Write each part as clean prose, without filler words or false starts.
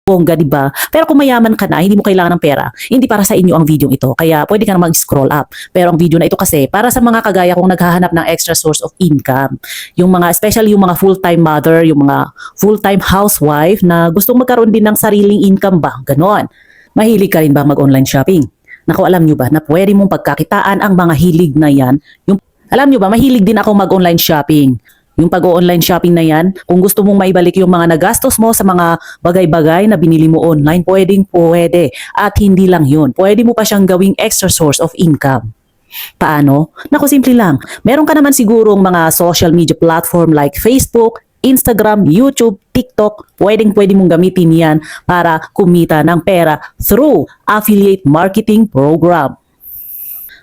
Bongga, di ba? Pero kung mayaman ka na, hindi mo kailangan ng pera, hindi para sa inyo ang video ito. Kaya pwede ka na mag-scroll up. Pero ang video na ito kasi, para sa mga kagaya kong naghahanap ng extra source of income. Yung mga, especially yung mga full-time mother, yung mga full-time housewife na gustong magkaroon din ng sariling income ba? Ganon. Mahilig ka rin ba mag-online shopping? Naku, alam nyo ba na pwede mong pagkakitaan ang mga hilig na yan? Alam nyo ba, mahilig din ako mag-online shopping. Yung pag-online shopping na yan, kung gusto mong maibalik yung mga nagastos mo sa mga bagay-bagay na binili mo online, pwede. At hindi lang yun, pwede mo pa siyang gawing extra source of income. Paano? Naku, simple lang. Meron ka naman sigurong mga social media platform like Facebook, Instagram, YouTube, TikTok, pwede mong gamitin yan para kumita ng pera through affiliate marketing program.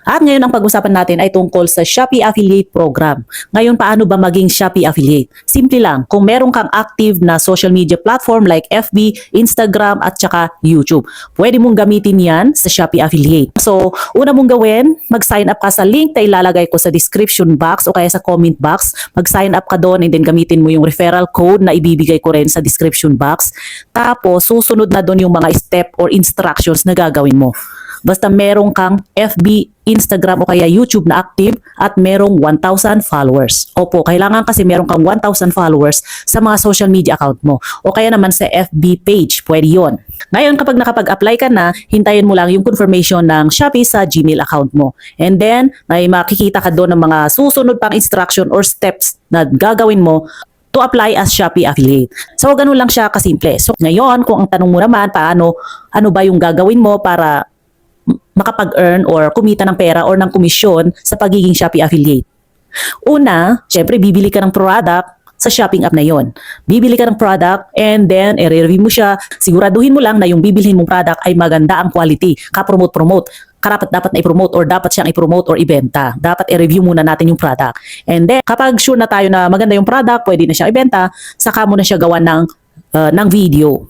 At ngayon ang pag-usapan natin ay tungkol sa Shopee Affiliate Program. Ngayon, paano ba maging Shopee Affiliate? Simple lang, kung meron kang active na social media platform like FB, Instagram at saka YouTube, pwede mong gamitin yan sa Shopee Affiliate. So, una mong gawin, mag-sign up ka sa link na ilalagay ko sa description box o kaya sa comment box. Mag-sign up ka doon and then gamitin mo yung referral code na ibibigay ko rin sa description box. Tapos, susunod na doon yung mga step or instructions na gagawin mo. Basta merong kang FB, Instagram o kaya YouTube na active at merong 1,000 followers. Opo, kailangan kasi merong kang 1,000 followers sa mga social media account mo. O kaya naman sa FB page, pwede yun. Ngayon, kapag nakapag-apply ka na, hintayin mo lang yung confirmation ng Shopee sa Gmail account mo. And then, may makikita ka doon ng mga susunod pang instruction or steps na gagawin mo to apply as Shopee Affiliate. So, ganun lang siya kasimple. So, ngayon, kung ang tanong mo naman, ano ba yung gagawin mo para makapag-earn or kumita ng pera or ng komisyon sa pagiging Shopee Affiliate. Una, syempre bibili ka ng product sa shopping app na yon. Bibili ka ng product and then i-review mo siya. Siguraduhin mo lang na yung bibilhin mong product ay maganda ang quality. Ka-promote. Dapat na i-promote or dapat siyang i-promote or ibenta. Dapat i-review muna natin yung product. And then kapag sure na tayo na maganda yung product, pwede na siya ibenta, saka mo na siya gawa ng video.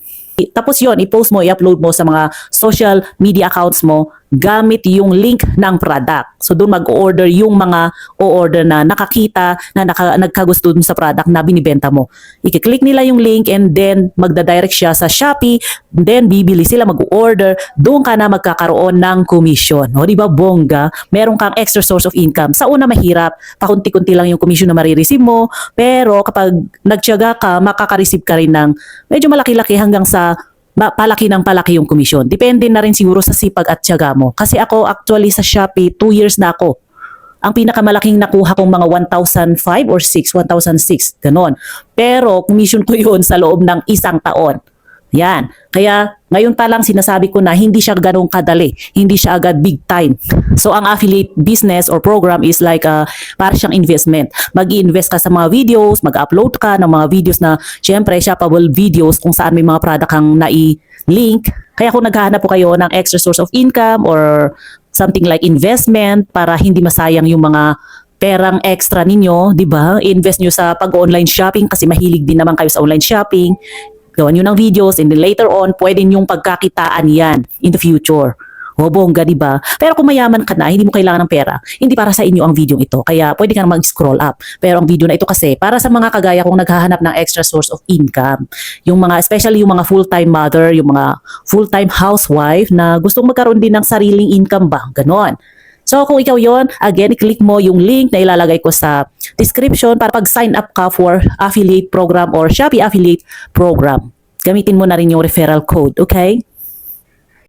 Tapos yon, i-post mo, i-upload mo sa mga social media accounts mo gamit yung link ng product. So doon mag-order yung mga o-order na nakakita na nagkagusto dun sa product na binibenta mo. I-click nila yung link and then magda-direct siya sa Shopee. Then bibili sila, mag-order. Doon ka na magkakaroon ng commission. O di ba bongga? Meron kang extra source of income. Sa una mahirap, pakunti-kunti lang yung commission na marireceive mo. Pero kapag nagtiyaga ka, makaka-receive ka rin ng medyo malaki-laki hanggang sa palaki yung komisyon. Depende na rin siguro sa sipag at tiyaga mo. Kasi ako actually sa Shopee, 2 years na ako. Ang pinakamalaking nakuha kong mga 1,005 or 1,006, ganon. Pero commission ko yun sa loob ng 1 taon. Yan. Kaya ngayon pa lang sinasabi ko na hindi siya ganong kadali. Hindi siya agad big time. So ang affiliate business or program is like para siyang investment. Mag-i-invest ka sa mga videos, mag-upload ka ng mga videos na syempre shoppable videos kung saan may mga product kang nai-link. Kaya kung naghahanap po kayo ng extra source of income or something like investment para hindi masayang yung mga perang extra ninyo, di ba? I-invest nyo sa pag-online shopping kasi mahilig din naman kayo sa online shopping. Gawan nyo ng videos and then later on, pwede nyong pagkakitaan yan in the future. O bongga, di ba? Pero kung mayaman ka na, hindi mo kailangan ng pera, hindi para sa inyo ang video ito. Kaya pwede ka na mag-scroll up. Pero ang video na ito kasi, para sa mga kagaya kong naghahanap ng extra source of income. Yung mga, especially yung mga full-time mother, yung mga full-time housewife na gustong magkaroon din ng sariling income ba? Ganon. So kung ikaw yon, again, i-click mo yung link na ilalagay ko sa description para pag-sign up ka for affiliate program or Shopee affiliate program. Gamitin mo na rin yung referral code, okay?